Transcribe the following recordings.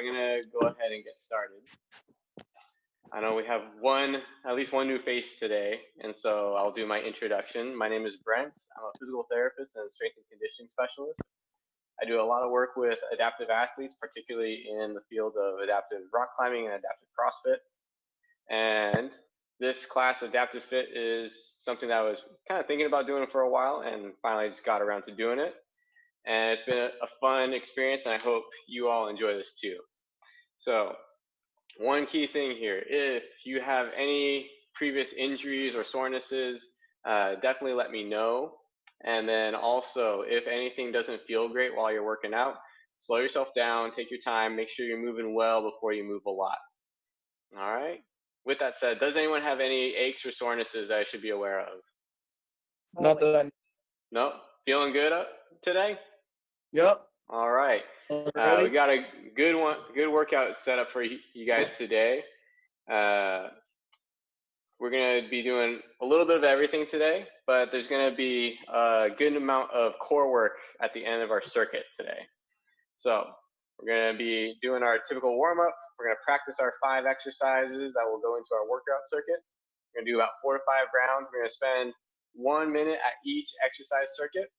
I'm gonna go ahead and get started. I know we have at least one new face today, and so I'll do my introduction. My name is Brent. I'm a physical therapist and strength and conditioning specialist. I do a lot of work with adaptive athletes, particularly in the fields of adaptive rock climbing and adaptive CrossFit. And this class, Adaptive Fit, is something that I was kind of thinking about doing for a while, and finally just got around to doing it. And it's been a fun experience, and I hope you all enjoy this too. So one key thing here, if you have any previous injuries or sorenesses, definitely let me know. And then also, if anything doesn't feel great while you're working out, slow yourself down, take your time, make sure you're moving well before you move a lot. All right. With that said, does anyone have any aches or sorenesses that I should be aware of? Not that I. No? Feeling good today? Yep. All right. We got a good workout set up for you guys today. We're going to be doing a little bit of everything today, but there's going to be a good amount of core work at the end of our circuit today. So we're going to be doing our typical warm-up. We're going to practice our 5 exercises that will go into our workout circuit. We're going to do about 4 to 5 rounds. We're going to spend 1 minute at each exercise circuit.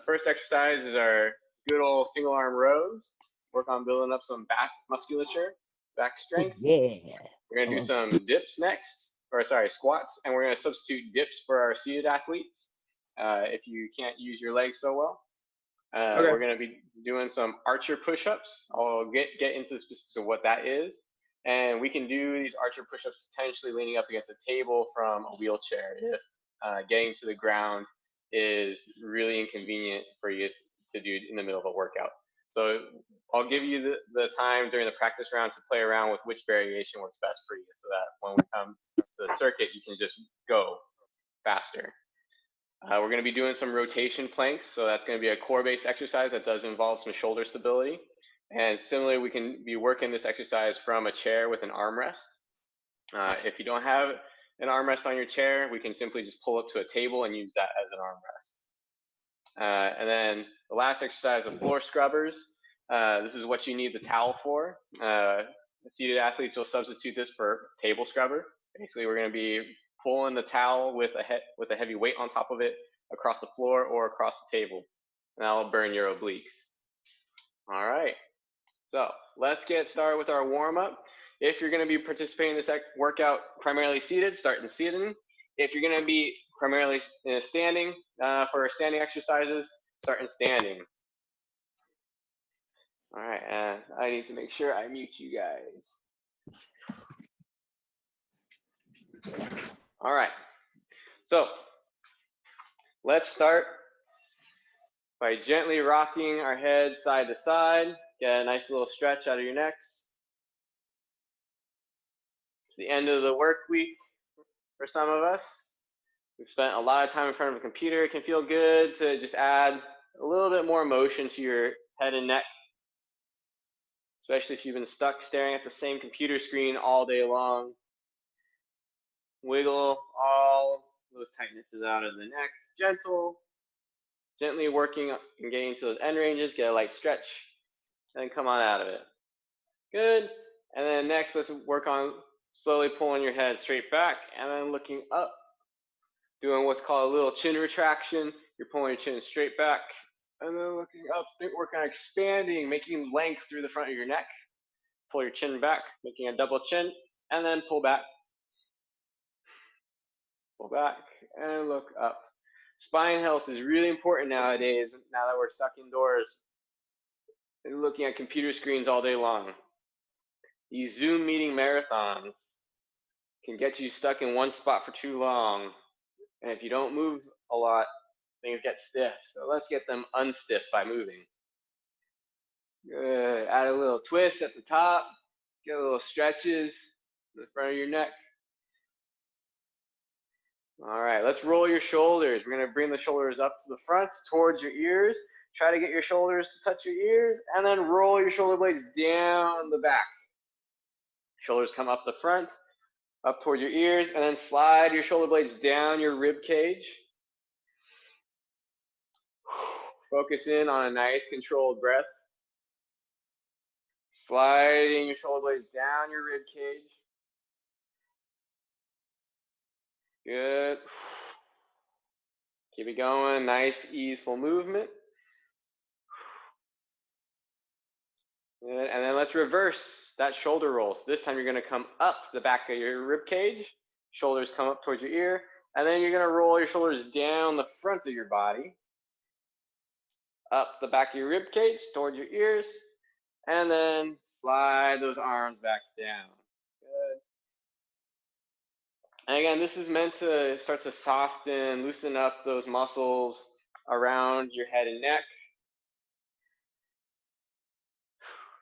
First exercise is our good old single arm rows. Work on building up some back musculature, back strength. Yeah. We're going to do some dips next, or sorry, squats, and we're going to substitute dips for our seated athletes if you can't use your legs so well. Okay. We're going to be doing some archer push-ups. I'll get into the specifics of what that is. And we can do these archer push-ups potentially leaning up against a table from a wheelchair if getting to the ground is really inconvenient for you to do in the middle of a workout. So I'll give you the time during the practice round to play around with which variation works best for you so that when we come to the circuit, you can just go faster. We're going to be doing some rotation planks. So that's going to be a core-based exercise that does involve some shoulder stability. And similarly, we can be working this exercise from a chair with an armrest. If you don't have an armrest on your chair, we can simply just pull up to a table and use that as an armrest. And then the last exercise of floor scrubbers. This is what you need the towel for. Seated athletes will substitute this for table scrubber. Basically, we're going to be pulling the towel with a heavy weight on top of it across the floor or across the table. And that'll burn your obliques. All right. So let's get started with our warm-up. If you're going to be participating in this workout primarily seated, start in seating. If you're going to be primarily standing for standing exercises, start in standing. All right, and I need to make sure I mute you guys. All right, so let's start by gently rocking our head side to side. Get a nice little stretch out of your necks. It's the end of the work week for some of us. We've spent a lot of time in front of a computer. It can feel good to just add a little bit more motion to your head and neck, especially if you've been stuck staring at the same computer screen all day long. Wiggle all those tightnesses out of the neck. Gently working and getting to those end ranges. Get a light stretch, and then come on out of it. Good. And then next, let's work on slowly pulling your head straight back and then looking up. Doing what's called a little chin retraction. You're pulling your chin straight back and then looking up. Work on expanding, making length through the front of your neck. Pull your chin back, making a double chin, and then pull back. Pull back and look up. Spine health is really important nowadays, now that we're stuck indoors and looking at computer screens all day long. These Zoom meeting marathons can get you stuck in one spot for too long. And if you don't move a lot, things get stiff. So let's get them unstiff by moving. Good. Add a little twist at the top. Get a little stretches in the front of your neck. All right, let's roll your shoulders. We're going to bring the shoulders up to the front towards your ears. Try to get your shoulders to touch your ears, and then roll your shoulder blades down the back. Shoulders come up the front, up towards your ears, and then slide your shoulder blades down your rib cage. Focus in on a nice controlled breath. Sliding your shoulder blades down your rib cage. Good. Keep it going. Nice, easeful movement. And then let's reverse that shoulder roll. So this time you're going to come up the back of your rib cage. Shoulders come up towards your ear. And then you're going to roll your shoulders down the front of your body. Up the back of your rib cage towards your ears. And then slide those arms back down. Good. And again, this is meant to start to soften, loosen up those muscles around your head and neck.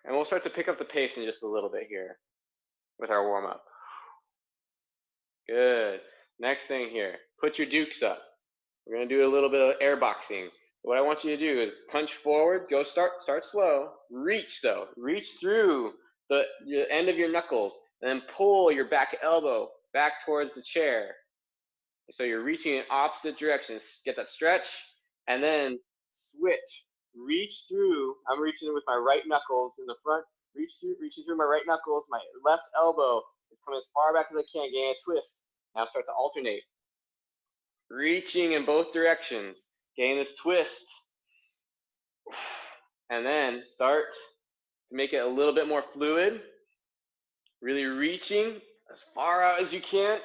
And we'll start to pick up the pace in just a little bit here with our warm-up. Good. Next thing here, put your dukes up. We're going to do a little bit of air boxing. What I want you to do is punch forward, go start slow, reach though. Reach through the end of your knuckles, and then pull your back elbow back towards the chair. So you're reaching in opposite directions. Get that stretch, and then switch. Reach through. I'm reaching with my right knuckles in the front. Reaching through my right knuckles. My left elbow is coming as far back as I can, getting a twist. Now start to alternate. Reaching in both directions, getting this twist. And then start to make it a little bit more fluid. Really reaching as far out as you can,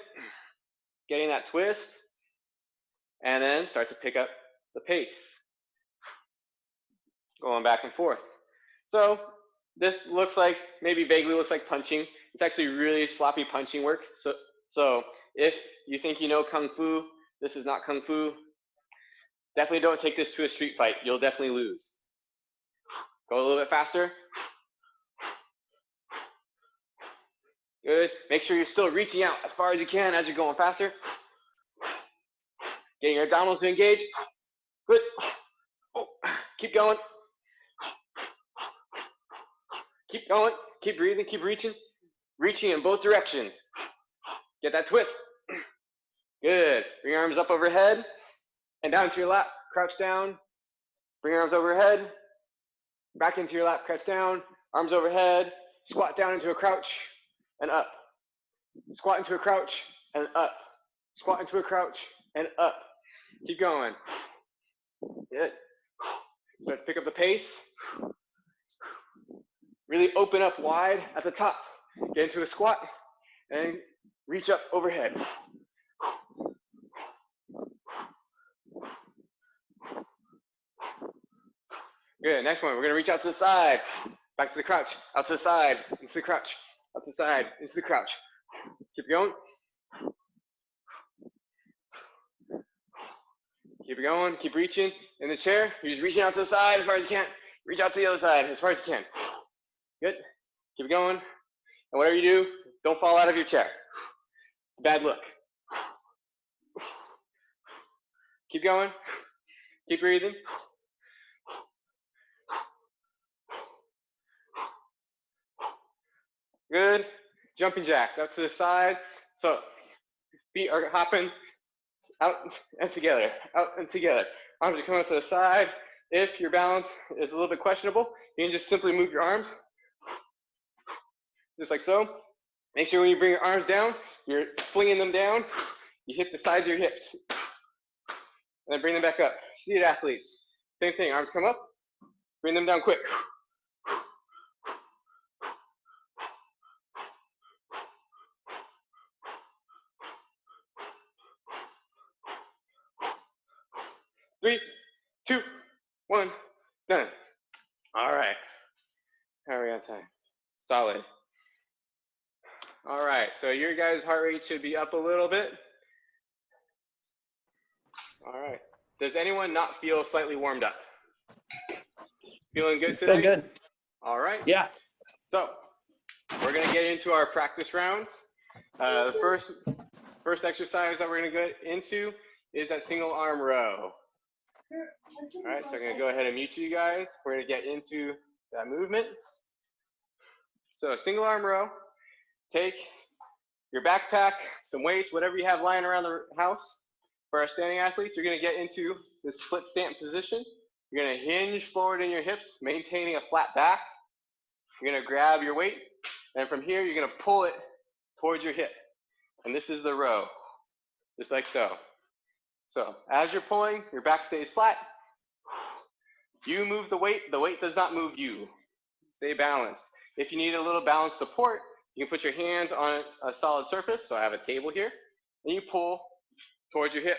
getting that twist. And then start to pick up the pace. Going back and forth. So this looks like, maybe vaguely looks like punching. It's actually really sloppy punching work. So if you think you know Kung Fu, this is not Kung Fu. Definitely don't take this to a street fight. You'll definitely lose. Go a little bit faster. Good. Make sure you're still reaching out as far as you can as you're going faster. Getting your abdominals to engage. Good. Oh, keep going. Keep going. Keep breathing. Keep reaching. Reaching in both directions. Get that twist. Good. Bring your arms up overhead and down to your lap. Crouch down. Bring your arms overhead. Back into your lap. Crouch down. Arms overhead. Squat down into a crouch and up. Squat into a crouch and up. Squat into a crouch and up. Keep going. Good. Start to pick up the pace. Really open up wide at the top. Get into a squat and reach up overhead. Good. Next one, we're going to reach out to the side. Back to the crouch. Out to the side. Into the crouch. Out to the side. Into the crouch. Keep going. Keep it going. Keep reaching in the chair. You're just reaching out to the side as far as you can. Reach out to the other side as far as you can. Good. Keep it going. And whatever you do, don't fall out of your chair. It's a bad look. Keep going. Keep breathing. Good. Jumping jacks out to the side. So feet are hopping out and together, out and together. Arms are coming to the side. If your balance is a little bit questionable, you can just simply move your arms, just like so. Make sure when you bring your arms down, you're flinging them down. You hit the sides of your hips. And then bring them back up. Seated athletes, same thing. Arms come up, bring them down quick. Three, two, one, done. All right. How are we on time? Solid. All right. So your guys' heart rate should be up a little bit. All right. Does anyone not feel slightly warmed up? Feeling good today? Feel good. All right. Yeah. So we're going to get into our practice rounds. The first exercise that we're going to get into is that single arm row. All right, so I'm going to go ahead and mute you guys. We're going to get into that movement. So single arm row, take your backpack, some weights, whatever you have lying around the house. For our standing athletes, you're going to get into the split stance position. You're going to hinge forward in your hips, maintaining a flat back. You're gonna grab your weight, and from here, you're gonna pull it towards your hip. And this is the row, just like so. So as you're pulling, your back stays flat. You move the weight does not move you. Stay balanced. If you need a little balance support, you can put your hands on a solid surface. So I have a table here, and you pull towards your hip,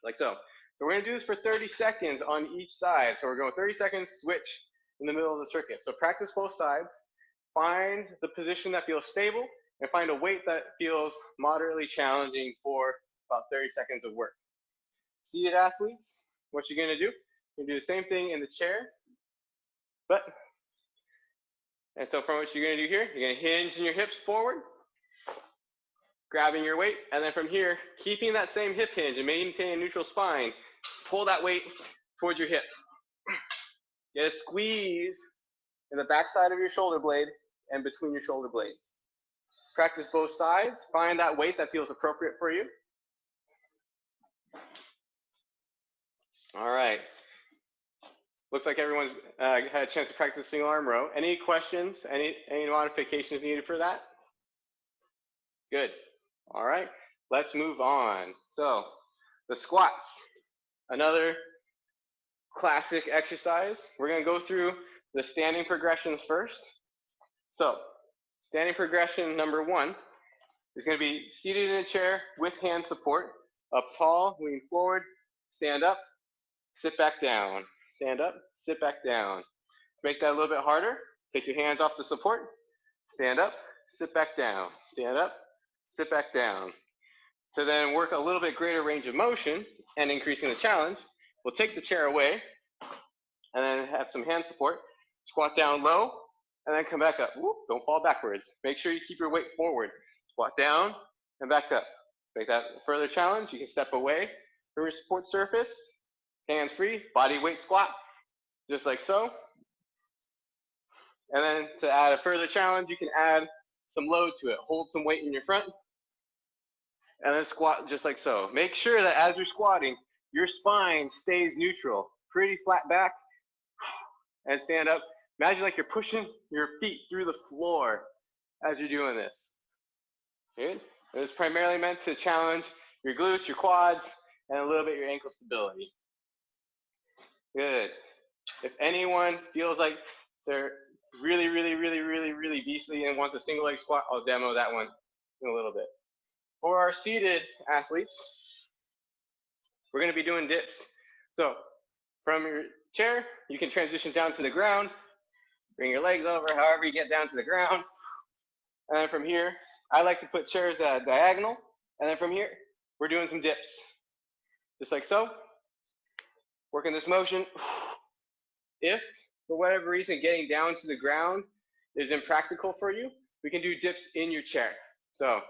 like so. So we're gonna do this for 30 seconds on each side. So we're going 30 seconds, switch in the middle of the circuit. So practice both sides. Find the position that feels stable, and find a weight that feels moderately challenging for about 30 seconds of work. Seated athletes, what you're gonna do, you're gonna do the same thing in the chair, and so from what you're gonna do here, you're gonna hinge in your hips forward, grabbing your weight, and then from here, keeping that same hip hinge and maintaining a neutral spine, pull that weight towards your hip. Get a squeeze in the backside of your shoulder blade and between your shoulder blades. Practice both sides. Find that weight that feels appropriate for you. All right. Looks like everyone's had a chance to practice single arm row. Any questions? Any modifications needed for that? Good. All right. Let's move on. So the squats, another classic exercise. We're going to go through the standing progressions first. So standing progression number 1 is going to be seated in a chair with hand support, up tall, lean forward, stand up, sit back down, stand up, sit back down. To make that a little bit harder, take your hands off the support, stand up, sit back down, stand up, sit back down. To then work a little bit greater range of motion and increasing the challenge, we'll take the chair away and then have some hand support, squat down low, and then come back up. Whoop, don't fall backwards. Make sure you keep your weight forward. Squat down and back up. To make that a further challenge, you can step away from your support surface, hands free, body weight squat, just like so. And then to add a further challenge, you can add some load to it. Hold some weight in your front, and then squat just like so. Make sure that as you're squatting, your spine stays neutral, pretty flat back, and stand up. Imagine like you're pushing your feet through the floor as you're doing this. Good. And it's primarily meant to challenge your glutes, your quads, and a little bit your ankle stability. Good. If anyone feels like they're really beastly and wants a single leg squat, I'll demo that one in a little bit. For our seated athletes, we're going to be doing dips. So from your chair, you can transition down to the ground, bring your legs over, however you get down to the ground. And then from here, I like to put chairs at diagonal. And then from here, we're doing some dips. Just like so. Working this motion. If, for whatever reason, getting down to the ground is impractical for you, we can do dips in your chair. So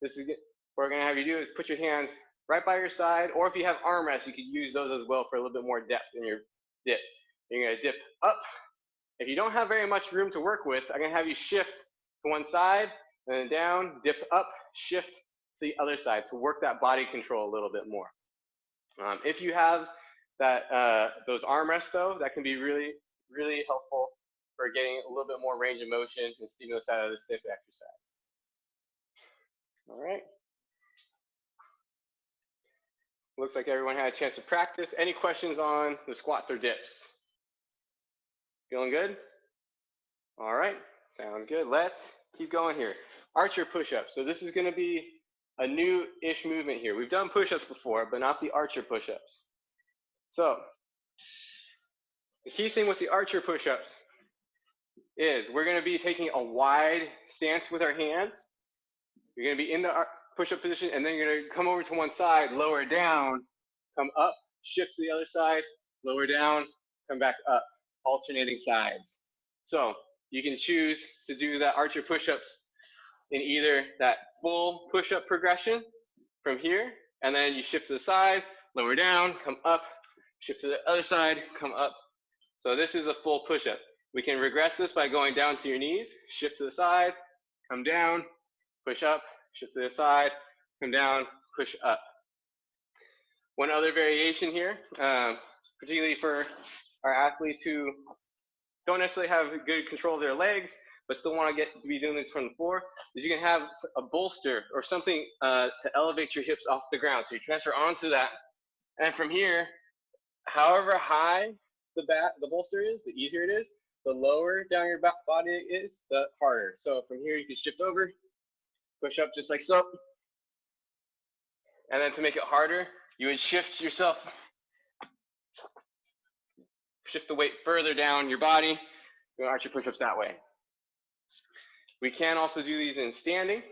this is what we're going to have you do is put your hands right by your side, or if you have armrests, you could use those as well for a little bit more depth in your dip. You're going to dip up. If you don't have very much room to work with, I'm going to have you shift to one side, and then down, dip up, shift to the other side to work that body control a little bit more. If you have that those armrests though, that can be really helpful for getting a little bit more range of motion and stimulus out of the stiff exercise. All right. Looks like everyone had a chance to practice. Any questions on the squats or dips? Feeling good? All right, sounds good. Let's keep going here. Archer push-ups. So this is going to be a new-ish movement here. We've done push-ups before, but not the archer push-ups. So the key thing with the archer push-ups is we're going to be taking a wide stance with our hands. You're going to be in the push-up position, and then you're going to come over to one side, lower down, come up, shift to the other side, lower down, come back up, alternating sides. So you can choose to do that archer push-ups in either that full push-up progression from here, and then you shift to the side, lower down, come up, shift to the other side, come up. So this is a full push-up. We can regress this by going down to your knees, shift to the side, come down, push up, shift to the side, come down, push up. One other variation here, particularly for our athletes who don't necessarily have good control of their legs, but still want to get to be doing this from the floor, is you can have a bolster or something to elevate your hips off the ground. So you transfer onto that, and from here, however high the bolster is, the easier it is. The lower down your back body is, the harder. So from here, you can shift over, push up just like so. And then to make it harder, you would shift yourself, shift the weight further down your body. You arch your push-ups that way. We can also do these in standing.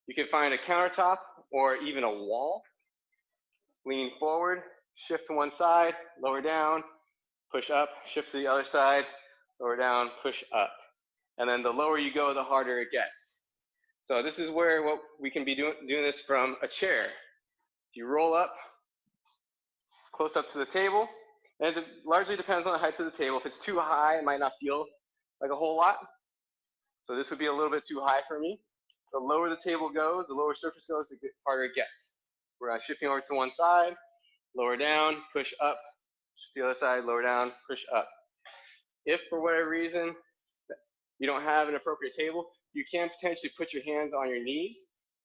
You can find a countertop or even a wall. Lean forward, shift to one side, lower down, push up, shift to the other side, lower down, push up. And then the lower you go, the harder it gets. So this is where what we can be doing this from a chair. You roll up, close up to the table, and it largely depends on the height of the table. If it's too high, it might not feel like a whole lot. So this would be a little bit too high for me. The lower the table goes, the lower surface goes, the harder it gets. We're shifting over to one side, lower down, push up, shift to the other side, lower down, push up. If for whatever reason you don't have an appropriate table, you can potentially put your hands on your knees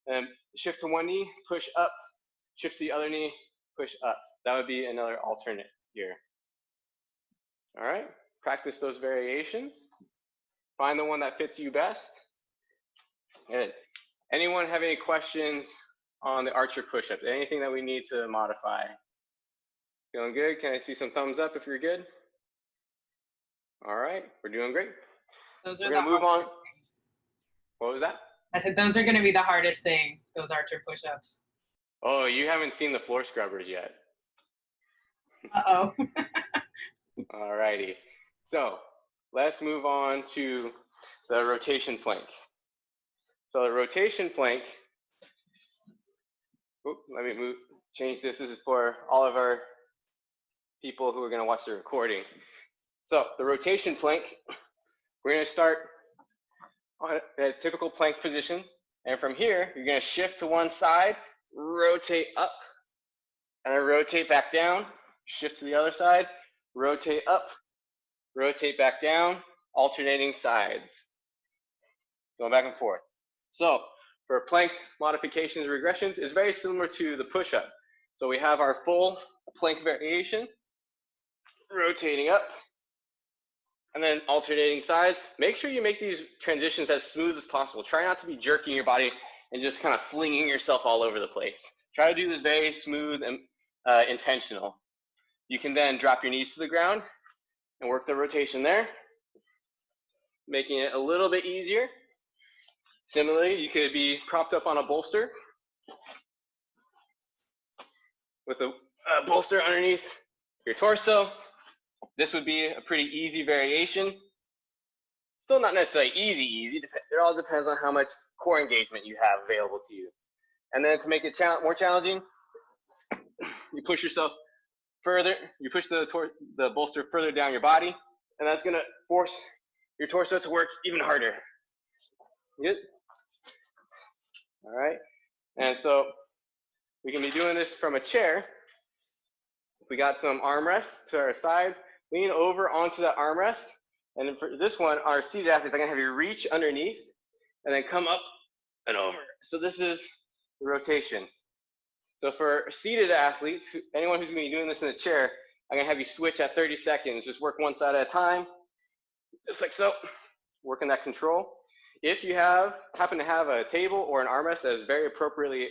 and shift to one knee, push up, shift to the other knee, push up. That would be another alternate here. All right, practice those variations. Find the one that fits you best. Good. Anyone have any questions on the archer push-ups? Anything that we need to modify? Feeling good? Can I see some thumbs up if you're good? All right, we're doing great. Those are we're gonna move on. Things. What was that? I said those are going to be the hardest thing, those archer push-ups. Oh, you haven't seen the floor scrubbers yet. Uh-oh. All righty. So let's move on to the rotation plank. So the rotation plank, let me change this. This is for all of our people who are going to watch the recording. So the rotation plank, we're going to start on a typical plank position. And from here, you're going to shift to one side, rotate up, and then rotate back down, shift to the other side, rotate up, rotate back down, alternating sides. Going back and forth. So for plank modifications and regressions, it's very similar to the push-up. So we have our full plank variation, rotating up, and then alternating sides. Make sure you make these transitions as smooth as possible. Try not to be jerking your body and just kind of flinging yourself all over the place. Try to do this very smooth and intentional. You can then drop your knees to the ground and work the rotation there, making it a little bit easier. Similarly, you could be propped up on a bolster with a bolster underneath your torso. This would be a pretty easy variation. Still not necessarily easy. It all depends on how much core engagement you have available to you. And then to make it more challenging, you push yourself further. You push the bolster further down your body, and that's going to force your torso to work even harder. Good? All right. And so we can be doing this from a chair. We got some armrests to our side. Lean over onto that armrest. And then for this one, our seated athletes are going to have you reach underneath and then come up and over. So this is the rotation. So for seated athletes, anyone who's going to be doing this in a chair, I'm going to have you switch at 30 seconds. Just work one side at a time, just like so. Working that control. If you happen to have a table or an armrest that is very appropriately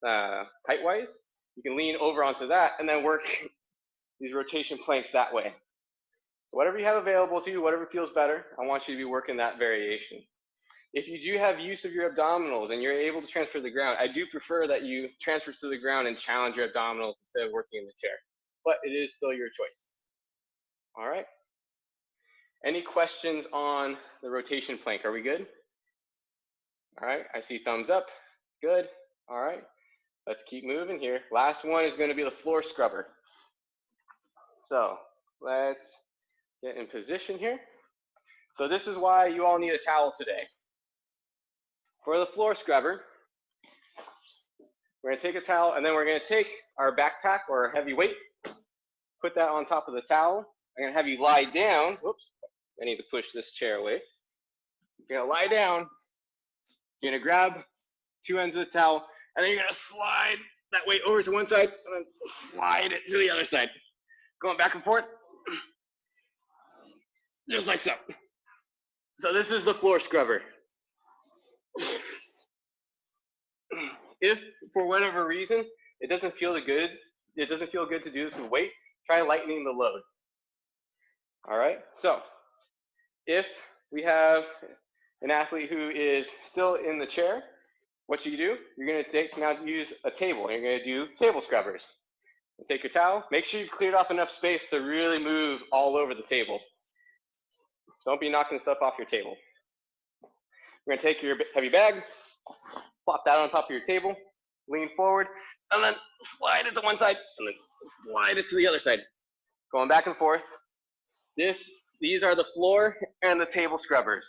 height-wise, you can lean over onto that and then work these rotation planks that way. So whatever you have available to you, whatever feels better, I want you to be working that variation. If you do have use of your abdominals and you're able to transfer to the ground, I do prefer that you transfer to the ground and challenge your abdominals instead of working in the chair. But it is still your choice. All right. Any questions on the rotation plank? Are we good? All right. I see thumbs up. Good. All right. Let's keep moving here. Last one is going to be the floor scrubber. So let's get in position here. So this is why you all need a towel today. For the floor scrubber, we're going to take a towel and then we're going to take our backpack or our heavy weight, put that on top of the towel, I'm gonna have you lie down. Whoops, I need to push this chair away. You're gonna lie down. You're gonna grab 2 ends of the towel, and then you're gonna slide that weight over to one side, and then slide it to the other side. Going back and forth, just like so. So this is the floor scrubber. If for whatever reason it doesn't feel good to do this with weight, try lightening the load. All right, so if we have an athlete who is still in the chair, what you do, you're gonna now use a table. You're gonna do table scrubbers. You take your towel, make sure you've cleared off enough space to really move all over the table. Don't be knocking stuff off your table. You're gonna take your heavy bag, plop that on top of your table, lean forward, and then slide it to one side, and then slide it to the other side. Going back and forth. These are the floor and the table scrubbers.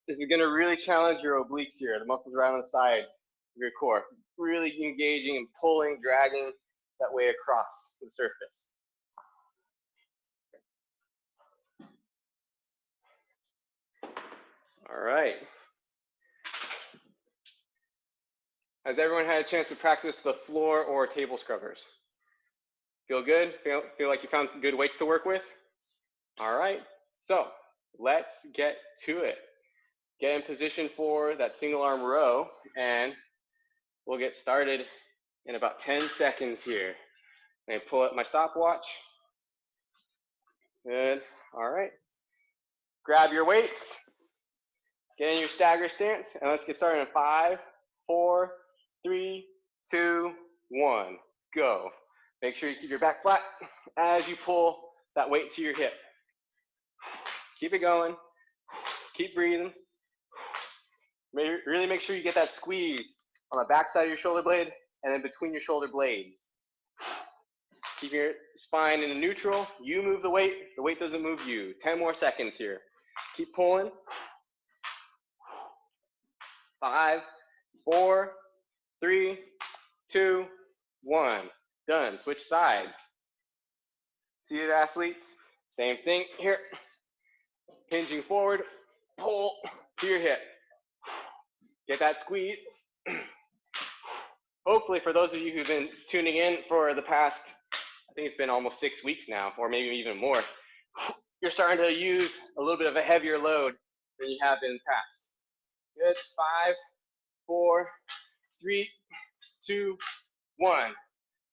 This is gonna really challenge your obliques here, the muscles around the sides of your core. Really engaging and pulling, dragging that way across the surface. All right. Has everyone had a chance to practice the floor or table scrubbers? Feel good? Feel like you found some good weights to work with? All right, so let's get to it. Get in position for that single arm row, and we'll get started in about 10 seconds here. And pull up my stopwatch. Good, all right. Grab your weights, get in your stagger stance, and let's get started in 5, 4, 3, 2, 1, go. Make sure you keep your back flat as you pull that weight to your hip. Keep it going, keep breathing. Really make sure you get that squeeze on the back side of your shoulder blade and then between your shoulder blades. Keep your spine in neutral. You move the weight doesn't move you. 10 more seconds here. Keep pulling. 5, 4, 3, 2, 1. Done. Switch sides. Seated athletes, same thing here. Hinging forward, pull to your hip. Get that squeeze. Hopefully for those of you who've been tuning in for the past, I think it's been almost 6 weeks now, or maybe even more, you're starting to use a little bit of a heavier load than you have in the past. Good, 5, 4, 3, 2, 1,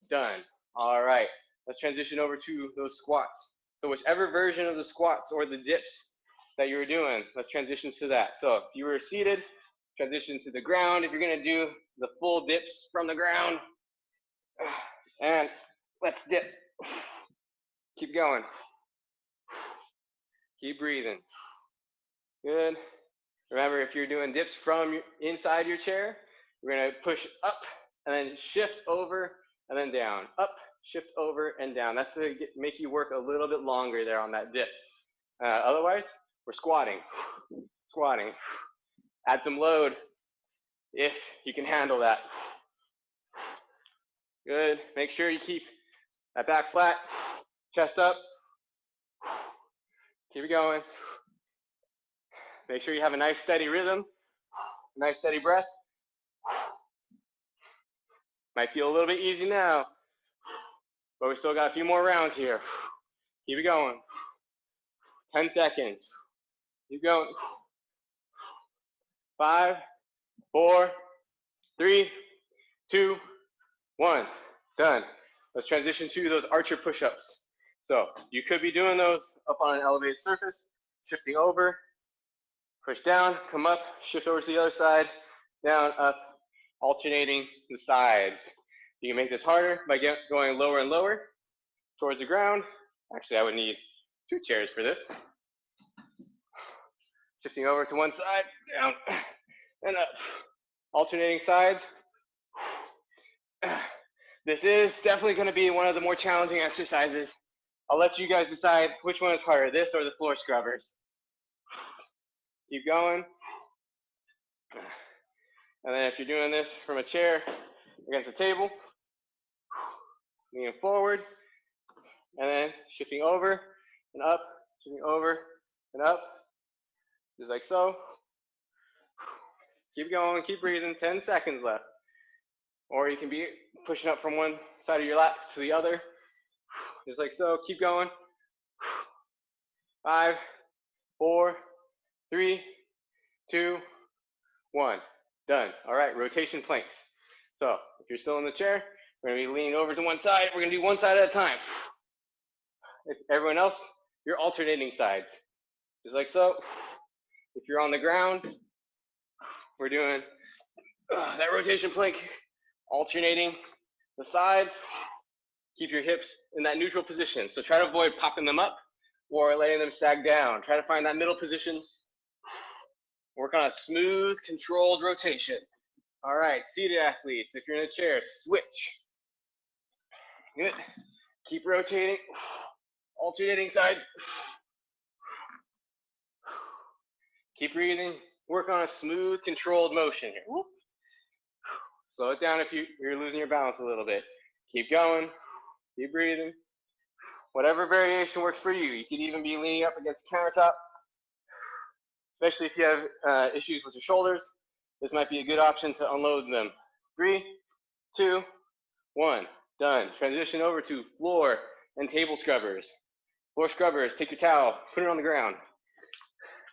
done. All right, let's transition over to those squats. So whichever version of the squats or the dips that you were doing, let's transition to that. So if you were seated, transition to the ground. If you're gonna do the full dips from the ground, and let's dip. Keep going. Keep breathing. Good. Remember, if you're doing dips from inside your chair, we're gonna push up and then shift over and then down. Up, shift over and down. That's to make you work a little bit longer there on that dip. Otherwise, we're squatting. Squatting. Add some load if you can handle that. Good. Make sure you keep that back flat, chest up. Keep it going. Make sure you have a nice steady rhythm, nice steady breath. Might feel a little bit easy now, but we still got a few more rounds here. Keep it going. 10 seconds. Keep going. 5, 4, 3, 2, 1. Done. Let's transition to those archer push-ups. So you could be doing those up on an elevated surface, shifting over, push down, come up, shift over to the other side, down, up, alternating the sides. You can make this harder by going lower and lower towards the ground. Actually, I would need 2 chairs for this. Shifting over to one side, down, and up. Alternating sides. This is definitely going to be one of the more challenging exercises. I'll let you guys decide which one is harder, this or the floor scrubbers. Keep going. And then if you're doing this from a chair against a table, leaning forward, and then shifting over and up, shifting over and up, just like so. Keep going, keep breathing, 10 seconds left. Or you can be pushing up from one side of your lat to the other, just like so. Keep going. 5, 4, 3, 2, 1. Done. All right, rotation planks. So if you're still in the chair, we're going to be leaning over to one side. We're going to do one side at a time. If everyone else, you're alternating sides, just like so. If you're on the ground, we're doing that rotation plank, alternating the sides. Keep your hips in that neutral position. So try to avoid popping them up or letting them sag down. Try to find that middle position. Work on a smooth, controlled rotation. All right, seated athletes, if you're in a chair, switch. Good. Keep rotating, alternating sides. Keep breathing. Work on a smooth, controlled motion here. Whoop. Slow it down if you're losing your balance a little bit. Keep going. Keep breathing. Whatever variation works for you. You could even be leaning up against the countertop, especially if you have issues with your shoulders. This might be a good option to unload them. 3, 2, 1. Done. Transition over to floor and table scrubbers. Floor scrubbers, take your towel, put it on the ground.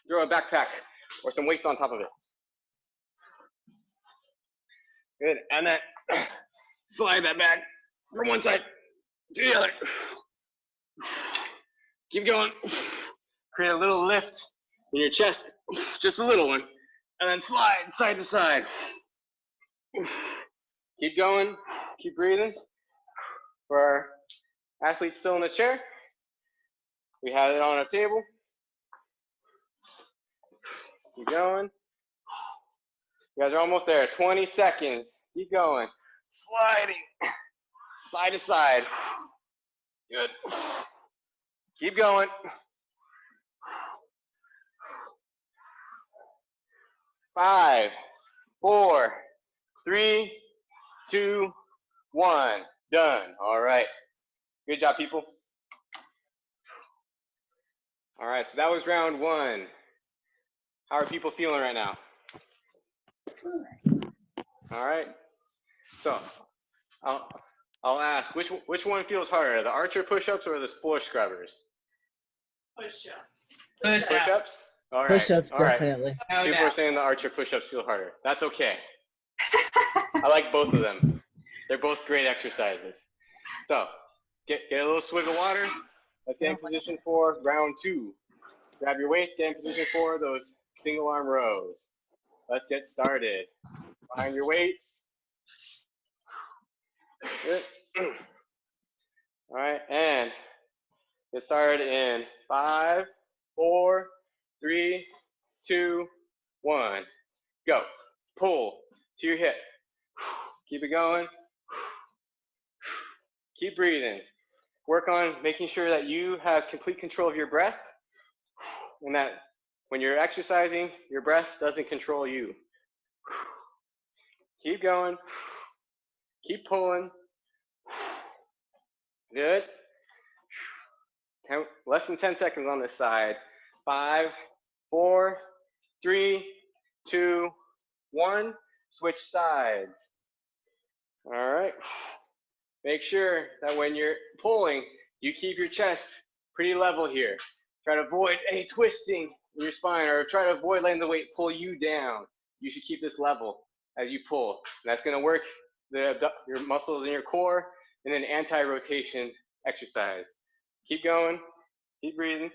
Throw a backpack or some weights on top of it. Good. And then slide that back from one side to the other. Keep going. Create a little lift in your chest, just a little one. And then slide side to side. Keep going. Keep breathing. For our athletes still in the chair, we have it on a table. Keep going. You guys are almost there. 20 seconds. Keep going. Sliding. Side to side. Good. Keep going. 5, 4, 3, 2, 1. Done. All right. Good job, people. All right, so that was round 1. How are people feeling right now? All right. So I'll ask, which one feels harder, the archer push-ups or the floor scrubbers? Push-ups. Push-ups? All right. Push-ups, All right. definitely. No People doubt. are saying the archer push-ups feel harder. That's okay. I like both of them. They're both great exercises. So get a little swig of water. Let's get in position for round 2. Grab your weights, get in position for those single arm rows. Let's get started. Find your weights. Good. All right, and get started in 5, 4, 3, 2, 1. Go. Pull to your hip. Keep it going. Keep breathing. Work on making sure that you have complete control of your breath and that when you're exercising, your breath doesn't control you. Keep going. Keep pulling. Good. Less than 10 seconds on this side. 5, 4, 3, 2, 1. Switch sides. All right. Make sure that when you're pulling, you keep your chest pretty level here. Try to avoid any twisting in your spine or try to avoid letting the weight pull you down. You should keep this level as you pull. And that's going to work your muscles in your core in an anti-rotation exercise. Keep going. Keep breathing.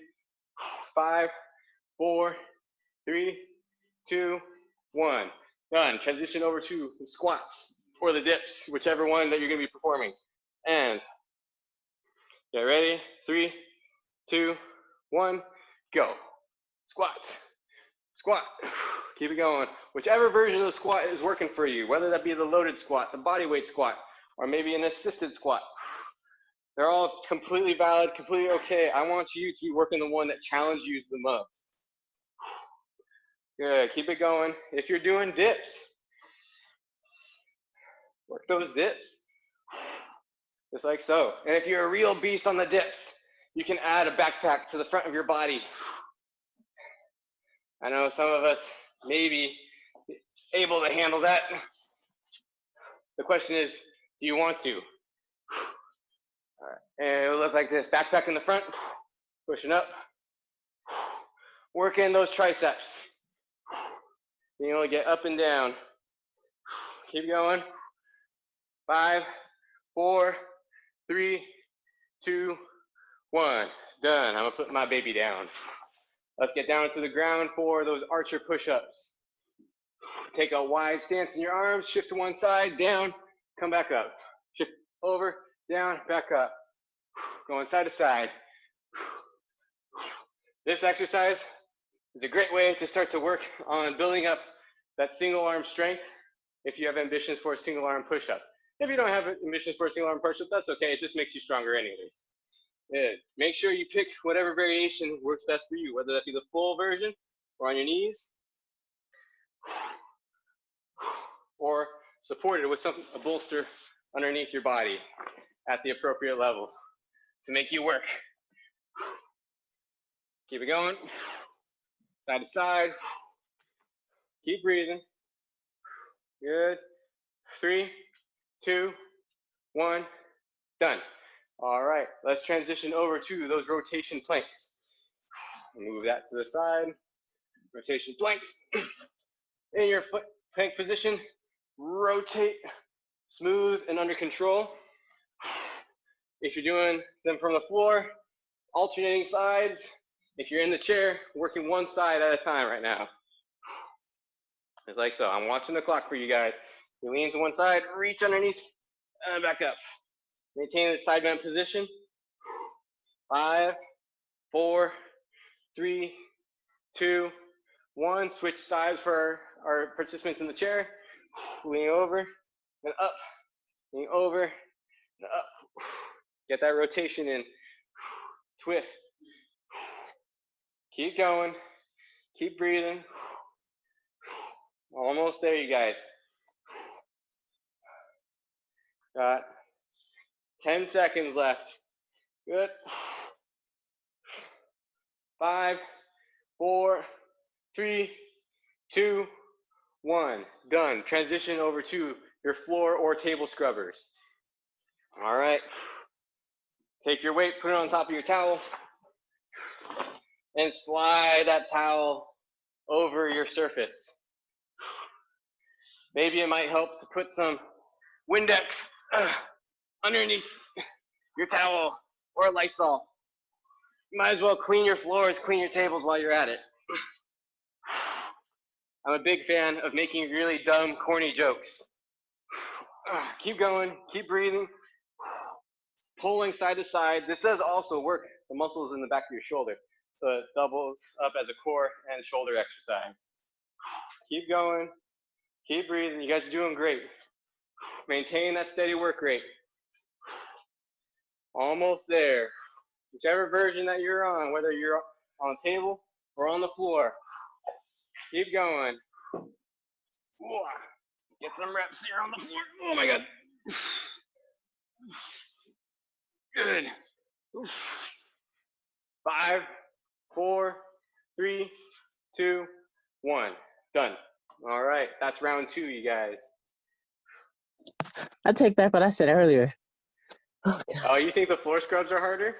5, 4, 3, 2, 1. Done. Transition over to the squats or the dips, whichever one that you're going to be performing. And get ready. 3, 2, 1. Go. Squat. Squat. Keep it going. Whichever version of the squat is working for you, whether that be the loaded squat, the body weight squat, or maybe an assisted squat. They're all completely valid, completely okay. I want you to be working the one that challenges you the most. Good. Keep it going. If you're doing dips, work those dips. just like so. And if you're a real beast on the dips, you can add a backpack to the front of your body. I know some of us may be able to handle that. The question is, do you want to? All right. And it'll look like this. Backpack in the front, pushing up. Work in those triceps. Being able to get up and down. Keep going. 5, 4, 3, 2, 1. Done. I'm gonna put my baby down. Let's get down to the ground for those archer push-ups. Take a wide stance in your arms, shift to one side, down, come back up. Shift over, down, back up. Going side to side. This exercise is a great way to start to work on building up that single arm strength if you have ambitions for a single arm push-up. If you don't have ambitions for a single arm push-up, that's okay. It just makes you stronger anyways. Good. Make sure you pick whatever variation works best for you, whether that be the full version or on your knees, or supported with a bolster underneath your body at the appropriate level to make you work. Keep it going. Side to side. Keep breathing. Good. 3, 2, 1. Done. All right, let's transition over to those rotation planks. Move that to the side. Rotation planks. In your plank position, rotate, smooth and under control. If you're doing them from the floor, alternating sides. If you're in the chair, working one side at a time right now. It's like so. I'm watching the clock for you guys. You lean to one side, reach underneath, and back up. Maintain the side bend position. 5, 4, 3, 2, 1. Switch sides for our participants in the chair. Lean over and up. Lean over and up. Get that rotation in. Twist. Keep going. Keep breathing. Almost there, you guys. Got 10 seconds left. Good. 5, 4, 3, 2, 1. Done. Transition over to your floor or table scrubbers. All right. Take your weight, put it on top of your towel, and slide that towel over your surface. Maybe it might help to put some Windex underneath your towel or Lysol. You might as well clean your floors, clean your tables while you're at it. I'm a big fan of making really dumb, corny jokes. Keep going, keep breathing, pulling side to side. This does also work the muscles in the back of your shoulder. So it doubles up as a core and shoulder exercise. Keep going, keep breathing. You guys are doing great. Maintain that steady work rate. Almost there. Whichever version that you're on, whether you're on the table or on the floor. Keep going. Get some reps here on the floor. Oh my God. Good. 5, 4, 3, 2, 1. Done. All right. That's round 2, you guys. I take back what I said earlier. Oh, you think the floor scrubs are harder?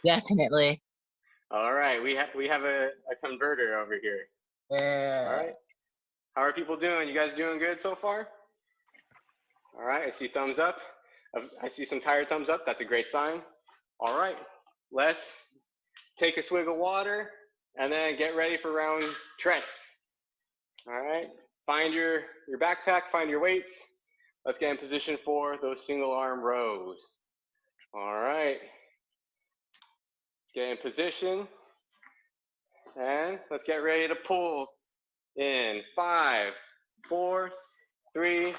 Definitely. All right. We have a converter over here. All right. How are people doing? You guys doing good so far? All right. I see thumbs up. I see some tired thumbs up. That's a great sign. All right. Let's take a swig of water and then get ready for round tres. All right. Find your backpack, find your weights. Let's get in position for those single arm rows. All right. Let's get in position. And let's get ready to pull in 5, 4, 3,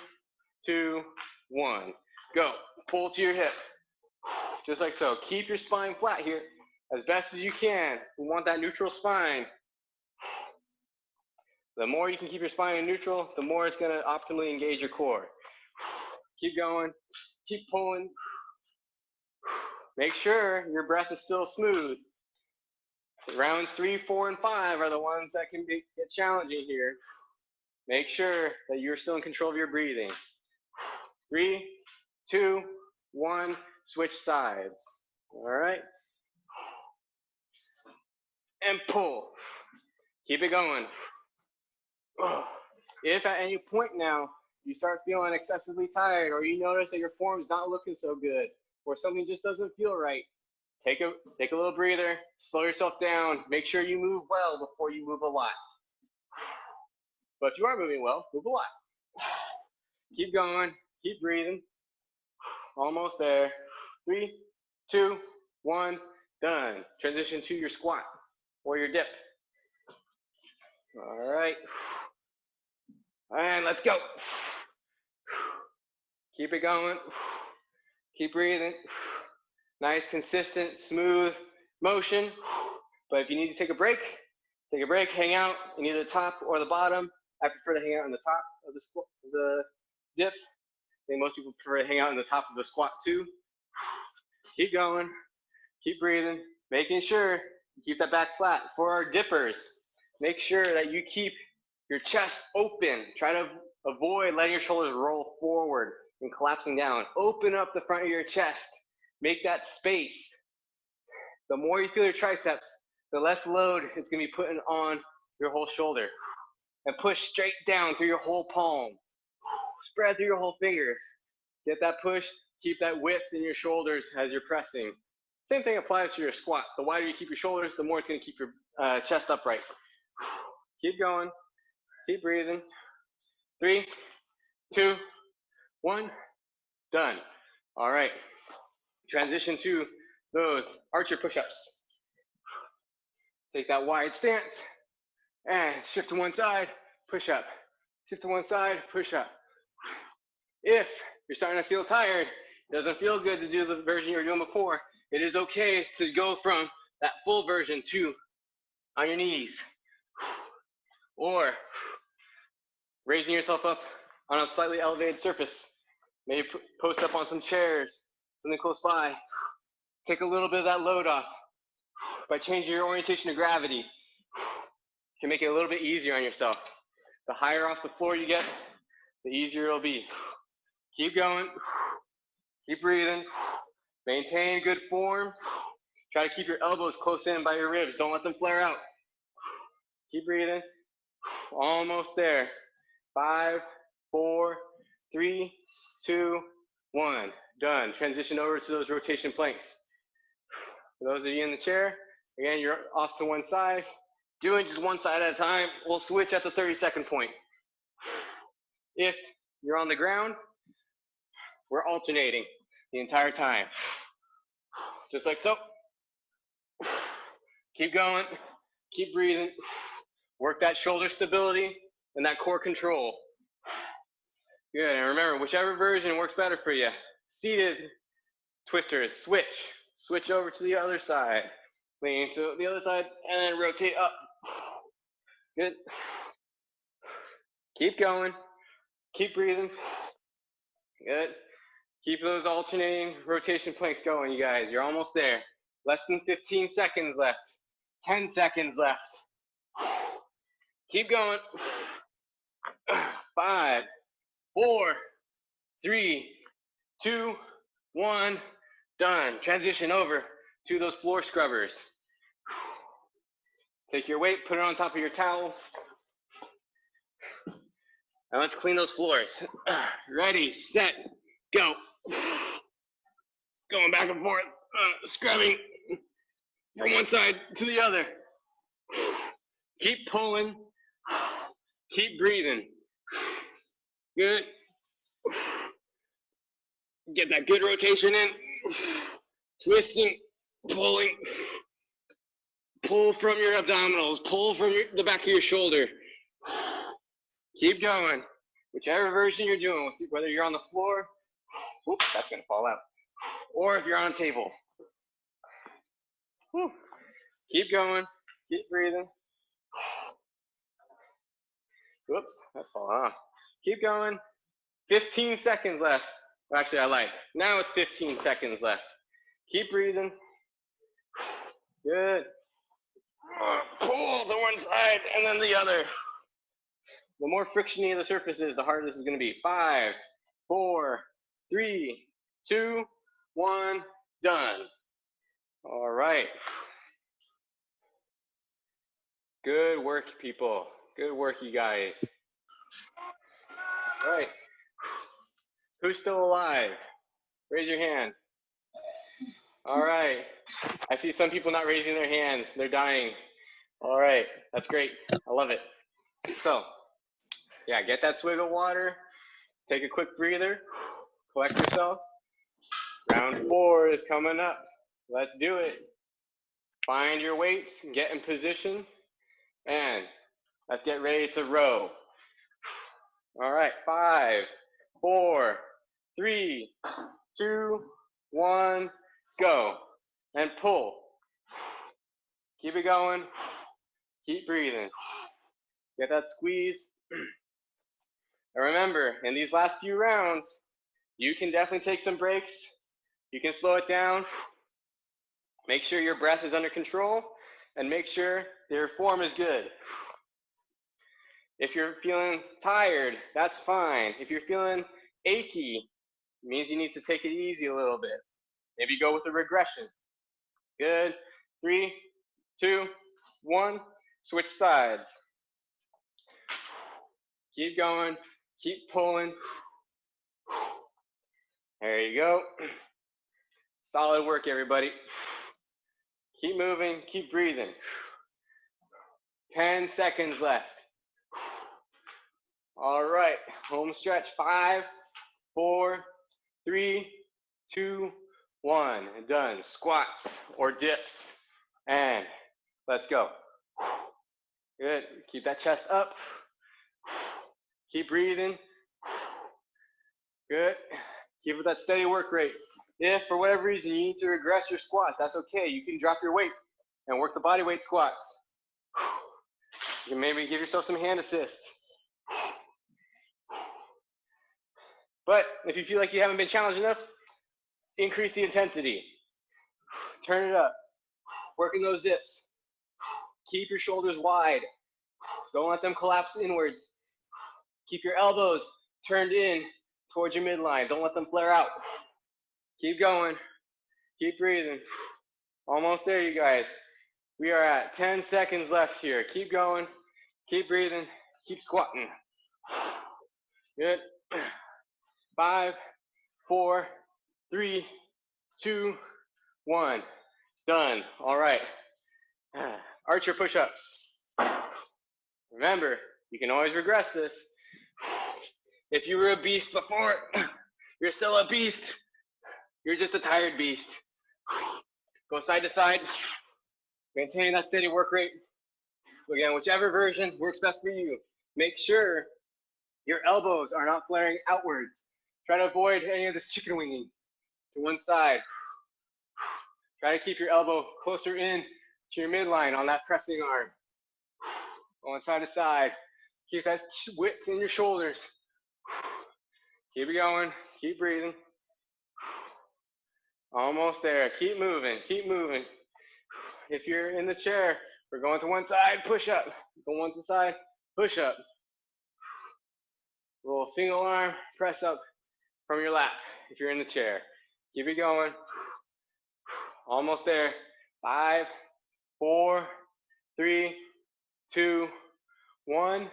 2, 1. Go. Pull to your hip. Just like so. Keep your spine flat here as best as you can. We want that neutral spine. The more you can keep your spine in neutral, the more it's going to optimally engage your core. Keep going. Keep pulling. Make sure your breath is still smooth. Rounds 3, 4, and 5 are the ones that can get challenging here. Make sure that you're still in control of your breathing. 3, 2, 1, switch sides. All right. And pull. Keep it going. If at any point now you start feeling excessively tired, or you notice that your form is not looking so good, or something just doesn't feel right, take a little breather, slow yourself down, make sure you move well before you move a lot. But if you are moving well, move a lot. Keep going, keep breathing. Almost there. 3, 2, 1, done. Transition to your squat or your dip. All right. And let's go. Keep it going. Keep breathing. Nice, consistent, smooth motion. But if you need to take a break, hang out in either the top or the bottom. I prefer to hang out on the top of the dip. I think most people prefer to hang out on the top of the squat too. Keep going, keep breathing, making sure you keep that back flat. For our dippers, make sure that you keep your chest open. Try to avoid letting your shoulders roll forward and collapsing down. Open up the front of your chest. Make that space. The more you feel your triceps, the less load it's going to be putting on your whole shoulder. And push straight down through your whole palm. Spread through your whole fingers. Get that push. Keep that width in your shoulders as you're pressing. Same thing applies to your squat. The wider you keep your shoulders, the more it's going to keep your chest upright. Keep going. Keep breathing. 3, 2, 1. Done. All right. Transition to those archer push-ups. Take that wide stance and shift to one side, push up. Shift to one side, push up. If you're starting to feel tired, it doesn't feel good to do the version you were doing before, it is okay to go from that full version to on your knees. Or raising yourself up on a slightly elevated surface. Maybe post up on some chairs, something close by. Take a little bit of that load off by changing your orientation of gravity. You can make it a little bit easier on yourself. The higher off the floor you get, the easier it'll be. Keep going. Keep breathing. Maintain good form. Try to keep your elbows close in by your ribs. Don't let them flare out. Keep breathing. Almost there. 5, 4, 3, 2, 1. Done. Transition over to those rotation planks. For those of you in the chair, again, you're off to one side. Doing just one side at a time. We'll switch at the 30-second point. If you're on the ground, we're alternating the entire time. Just like so. Keep going. Keep breathing. Work that shoulder stability and that core control. Good. And remember, whichever version works better for you. Seated twisters, switch. Switch over to the other side. Lean to the other side and then rotate up. Good. Keep going. Keep breathing. Good. Keep those alternating rotation planks going, you guys. You're almost there. Less than 15 seconds left. 10 seconds left. Keep going. 5, 4, 3, 2, 1. Done. Transition over to those floor scrubbers. Take your weight, put it on top of your towel. And let's clean those floors. Ready, set, go. Going back and forth, scrubbing from one side to the other. Keep pulling. Keep breathing. Good. Get that good rotation in. Twisting, pulling. Pull from your abdominals. Pull from the back of your shoulder. Keep going. Whichever version you're doing, whether you're on the floor, whoop, that's gonna fall out, or if you're on a table. Whew. Keep going. Keep breathing. Whoops, that's falling off. Keep going. 15 seconds left. Well, actually, I lied. Now it's 15 seconds left. Keep breathing. Good. Pull to one side and then the other. The more frictiony the surface is, the harder this is going to be. 5, 4, 3, 2, 1, done. All right. Good work, people. Good work, you guys. All right. Who's still alive? Raise your hand. All right. I see some people not raising their hands. They're dying. All right. That's great. I love it. So, yeah, get that swig of water. Take a quick breather. Collect yourself. Round 4 is coming up. Let's do it. Find your weights, get in position, and let's get ready to row. All right, 5, 4, 3, 2, 1, go. And pull. Keep it going. Keep breathing. Get that squeeze. And remember, in these last few rounds, you can definitely take some breaks. You can slow it down. Make sure your breath is under control, and make sure your form is good. If you're feeling tired, that's fine. If you're feeling achy, it means you need to take it easy a little bit. Maybe go with a regression. Good. 3, 2, 1. Switch sides. Keep going. Keep pulling. There you go. Solid work, everybody. Keep moving. Keep breathing. 10 seconds left. All right. Home stretch. 5, 4, 3, 2, 1. Done. Squats or dips. And let's go. Good. Keep that chest up. Keep breathing. Good. Keep with that steady work rate. If for whatever reason you need to regress your squats, that's okay. You can drop your weight and work the body weight squats. You can maybe give yourself some hand assist. But if you feel like you haven't been challenged enough, increase the intensity. Turn it up. Working those dips. Keep your shoulders wide. Don't let them collapse inwards. Keep your elbows turned in towards your midline. Don't let them flare out. Keep going. Keep breathing. Almost there, you guys. We are at 10 seconds left here. Keep going. Keep breathing. Keep squatting. Good. 5, 4, 3, 2, 1. Done. All right. Archer push-ups. Remember, you can always regress this. If you were a beast before, you're still a beast. You're just a tired beast. Go side to side. Maintain that steady work rate. Again, whichever version works best for you. Make sure your elbows are not flaring outwards. Try to avoid any of this chicken winging to one side. Try to keep your elbow closer in to your midline on that pressing arm. Going side to side. Keep that width in your shoulders. Keep it going. Keep breathing. Almost there. Keep moving. Keep moving. If you're in the chair, we're going to one side, push up. Go one side, push up. Little single arm, press up from your lap if you're in the chair. Keep it going. Almost there. 5, 4, 3, 2, 1.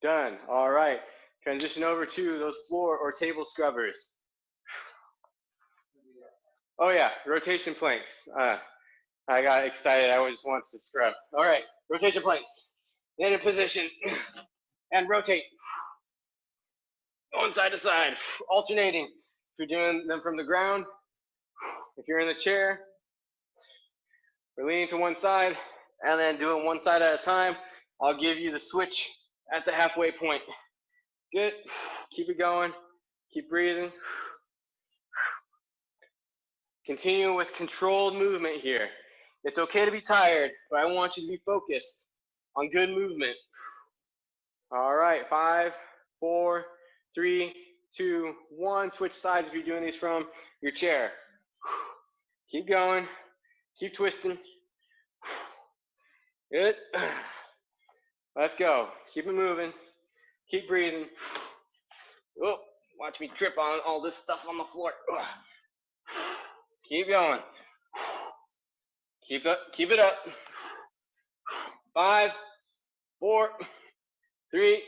Done. All right. Transition over to those floor or table scrubbers. Oh yeah, rotation planks. I got excited. I always want to scrub. All right, rotation planks. In a position and rotate. Going side to side, alternating. If you're doing them from the ground, if you're in the chair, we're leaning to one side and then doing one side at a time. I'll give you the switch at the halfway point. Good. Keep it going. Keep breathing. Continue with controlled movement here. It's okay to be tired, but I want you to be focused on good movement. All right, 5, 4, 3, 2, 1. Switch sides if you're doing these from your chair. Keep going. Keep twisting. Good. Let's go. Keep it moving. Keep breathing. Oh, watch me trip on all this stuff on the floor. Keep going. Keep it up. 5, 4, 3,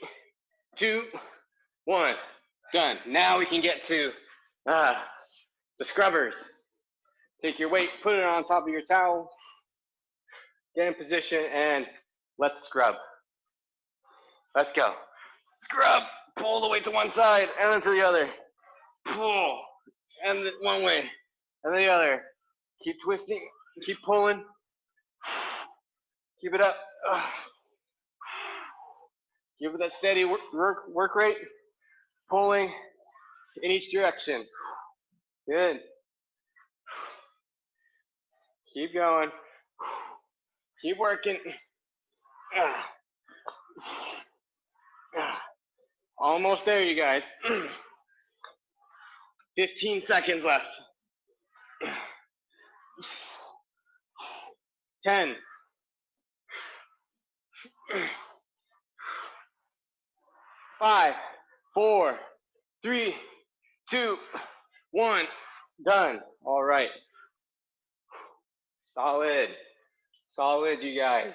2, 1. Done. Now we can get to the scrubbers. Take your weight, put it on top of your towel, get in position, and let's scrub. Let's go. Scrub. Pull the weight to one side and then to the other. Pull. And one way and the other. Keep twisting. Keep pulling. Keep it up. Give it that steady work rate. Pulling in each direction. Good. Keep going. Keep working. Almost there, you guys. 15 seconds left. 10. 5, 4, 3, 2, 1. Done. All right. Solid. Solid, you guys.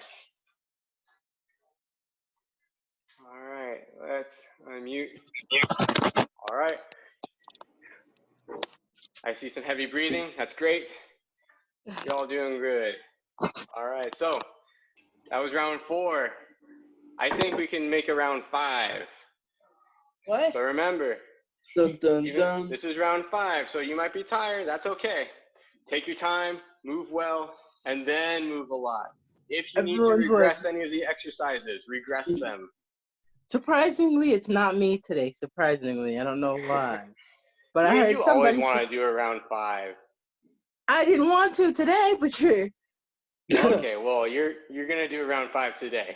All right. Let's unmute. All right. I see some heavy breathing. That's great. You're all doing good. All right. So that was round 4. I think we can make a round 5. What? So remember, Dun, dun, dun. this is round 5, so you might be tired. That's okay. Take your time, move well, and then move a lot. If you need to Everyone's regress any of the exercises, regress them. Surprisingly, it's not me today. Surprisingly, I don't know why. But I heard you somebody. always want to do a round 5. I didn't want to today, but you're. Okay, well, you're gonna do a round 5 today.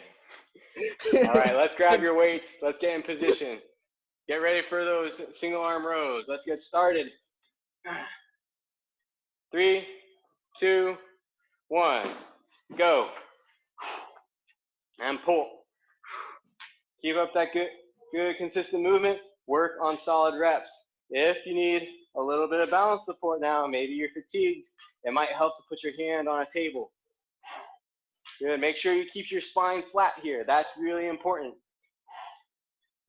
All right, let's grab your weights. Let's get in position. Get ready for those single arm rows. Let's get started. 3, 2, 1, go. And pull. Keep up that good consistent movement. Work on solid reps. If you need a little bit of balance support now, maybe you're fatigued, it might help to put your hand on a table. Good. Make sure you keep your spine flat here. That's really important.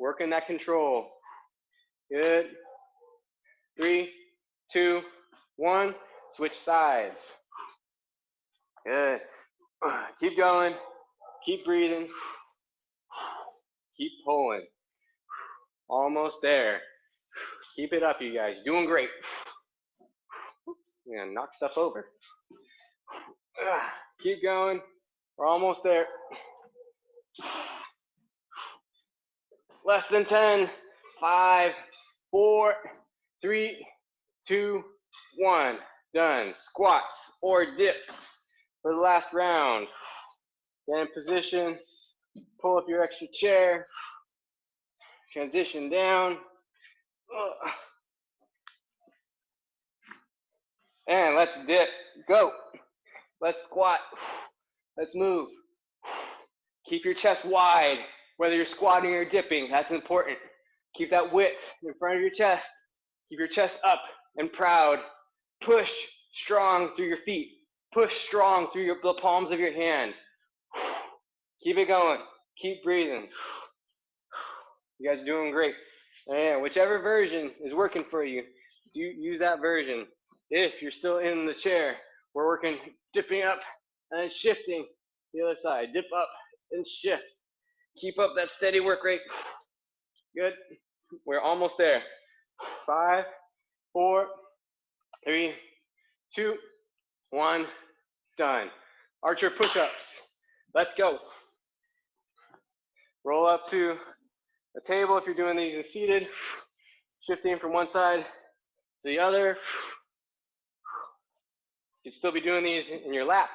Work in that control. Good. 3, 2, 1. Switch sides. Good. Keep going. Keep breathing. Keep pulling. Almost there. Keep it up, you guys. Doing great. You're gonna knock stuff over. Keep going. We're almost there. Less than 10. 5, 4, 3, 2, 1. Done. Squats or dips for the last round. Get in position. Pull up your extra chair. Transition down. And let's dip. Go. Let's squat. Let's move. Keep your chest wide, whether you're squatting or dipping. That's important. Keep that width in front of your chest. Keep your chest up and proud. Push strong through your feet. Push strong through the palms of your hand. Keep it going. Keep breathing. You guys are doing great. And whichever version is working for you, do use that version. If you're still in the chair, we're working dipping up and shifting the other side. Dip up and shift. Keep up that steady work rate. Good. We're almost there. 5, 4, 3, 2, 1. Done. Archer push-ups. Let's go. Roll up to the table if you're doing these in seated. Shifting from one side to the other. You can still be doing these in your lap.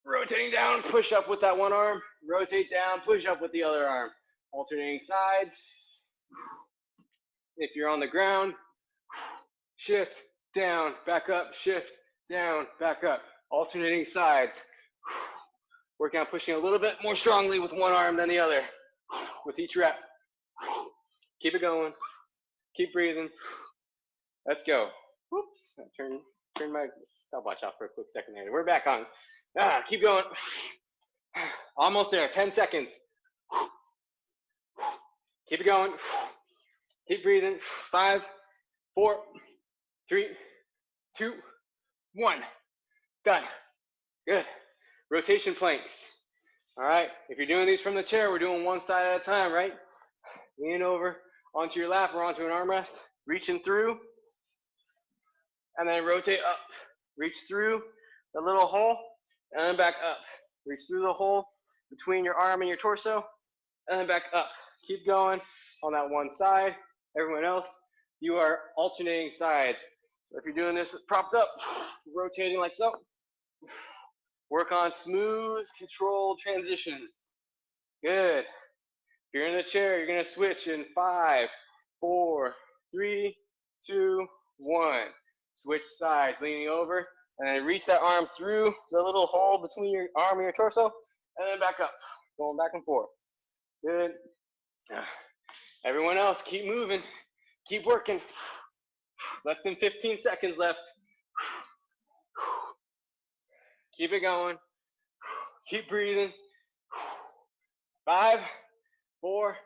Rotating down, push up with that one arm. Rotate down, push up with the other arm. Alternating sides. If you're on the ground, shift, down, back up, shift, down, back up. Alternating sides. Working on pushing a little bit more strongly with one arm than the other with each rep. Keep it going. Keep breathing. Let's go. Whoops. Turn my stopwatch off for a quick second there. We're back on. Keep going. Almost there. 10 seconds. Keep it going. Keep breathing. 5, 4, 3, 2, 1. Done. Good. Rotation planks. All right. If you're doing these from the chair, we're doing one side at a time, right? Lean over onto your lap or onto an armrest. Reaching through. And then rotate up. Reach through the little hole. And then back up. Reach through the hole between your arm and your torso. And then back up. Keep going on that one side. Everyone else, you are alternating sides. So if you're doing this propped up, rotating like so. Work on smooth, controlled transitions. Good. If you're in the chair, you're going to switch in 5, 4, 3, 2, 1. Switch sides, leaning over, and then reach that arm through the little hole between your arm and your torso, and then back up, going back and forth. Good. Everyone else, keep moving, keep working. Less than 15 seconds left. Keep it going. Keep breathing. 5, 4,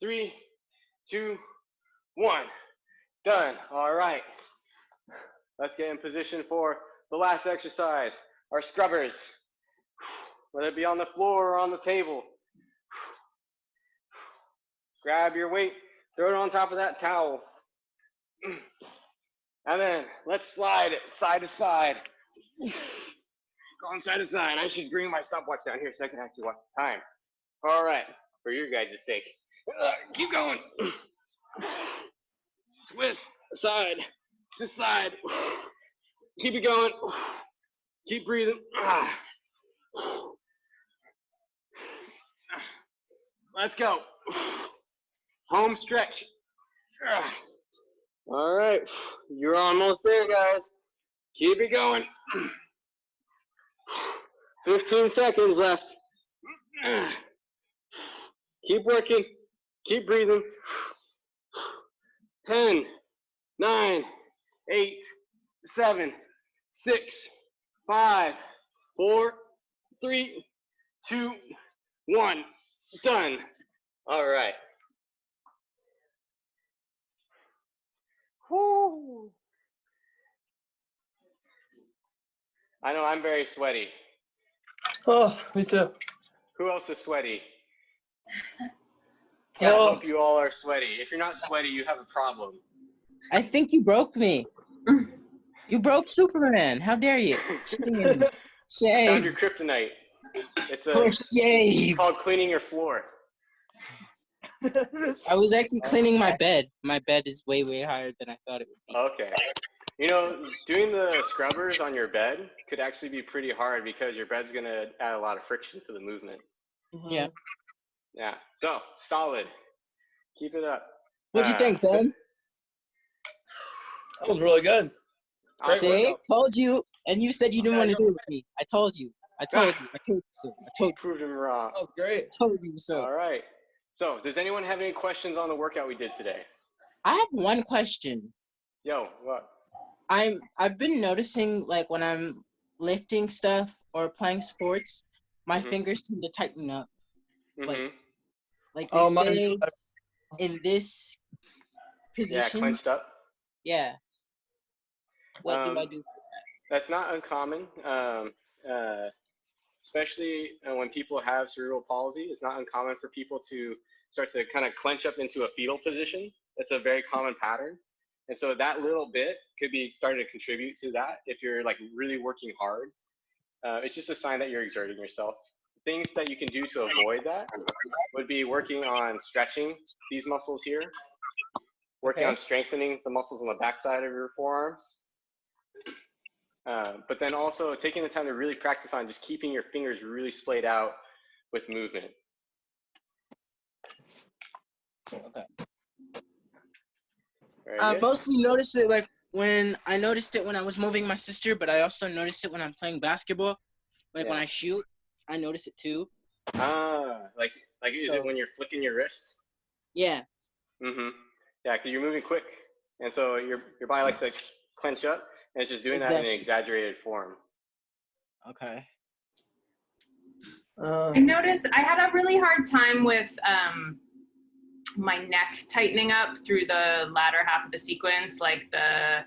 3, 2, 1. Done. All right. Let's get in position for the last exercise, our scrubbers. Whether it be on the floor or on the table. Grab your weight, throw it on top of that towel. And then let's slide it side to side. Going side to side. I should bring my stopwatch down here so I can actually watch the time. All right, for your guys' sake. Keep going. Twist side to side. Keep it going. Keep breathing. Let's go. Home stretch. All right, you're almost there, guys. Keep it going. 15 seconds left. Keep working. Keep breathing. 10, 9, 8, 7, 6, 5, 4, 3, 2, 1. Done. All right. Whoo. I know I'm very sweaty. Oh, me too. Who else is sweaty? Yeah. I hope you all are sweaty. If you're not sweaty, you have a problem. I think you broke me. You broke Superman. How dare you? Shame. Found Shame. your kryptonite. For It's shame. called cleaning your floor. I was actually cleaning my bed. My bed is way, way higher than I thought it would be. Okay. You know, doing the scrubbers on your bed could actually be pretty hard because your bed's going to add a lot of friction to the movement. Yeah. Yeah. So, solid. Keep it up. What'd you think, Ben? That was really good. Great See? workout. Told you. And you said you didn't want to do it with me. I told you. I told you. I told you so. I told you. Proved him wrong. That was great. Told you so. All right. So, does anyone have any questions on the workout we did today? I have one question. Yo, what? I've been noticing, like, when I'm lifting stuff or playing sports, my fingers tend to tighten up. Like they stay in this position. Yeah, clenched up. Yeah. What do I do for that? That's not uncommon, especially when people have cerebral palsy. It's not uncommon for people to start to kind of clench up into a fetal position. It's a very common pattern. And so that little bit could be starting to contribute to that if you're like really working hard. It's just a sign that you're exerting yourself. Things that you can do to avoid that would be working on stretching these muscles here, working on strengthening the muscles on the backside of your forearms. But then also taking the time to really practice on just keeping your fingers really splayed out with movement. I mostly notice it like when I noticed it when I was moving my sister, but I also noticed it when I'm playing basketball. Like when I shoot, I notice it too. Like is it when you're flicking your wrist? Yeah. Mm-hmm. Yeah, because you're moving quick, and so your body likes to like, clench up, and it's just doing that in an exaggerated form. Okay. I noticed I had a really hard time with my neck tightening up through the latter half of the sequence, like the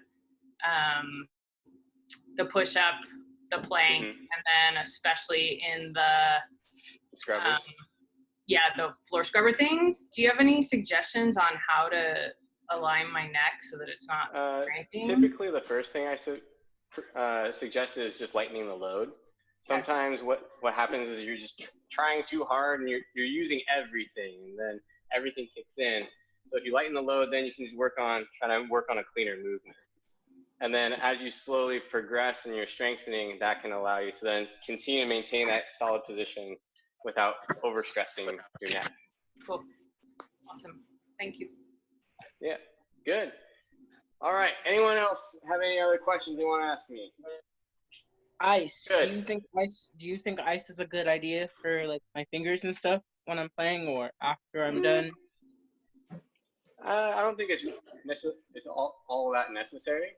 push-up, the plank, and then especially in the scrubbers. The floor scrubber things. Do you have any suggestions on how to align my neck so that it's not cramping? Typically, the first thing I suggest is just lightening the load. Sometimes what happens is you're just trying too hard and you're using everything, and then everything kicks in. So if you lighten the load, then you can just try to work on a cleaner movement. And then as you slowly progress and you're strengthening, that can allow you to then continue to maintain that solid position without overstressing your neck. Cool. Awesome. Thank you. Yeah, good. All right. Anyone else have any other questions they want to ask me? Ice. Good. Do you think ice is a good idea for like my fingers and stuff when I'm playing or after I'm done? I don't think it's all that necessary.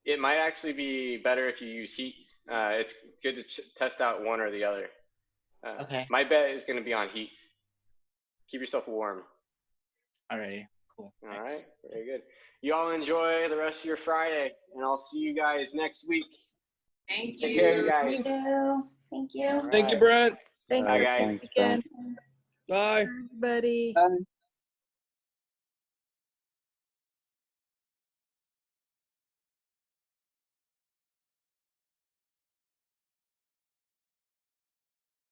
It might actually be better if you use heat. It's good to test out one or the other. Okay. My bet is going to be on heat. Keep yourself warm. Alrighty. Cool. All right. Very good. You all enjoy the rest of your Friday, and I'll see you guys next week. Thank Take you. care, you guys. Thank you. Thank you. All Thank you, right. Brent. Thanks Bye, for guys. coming again. Bye. Everybody. Bye.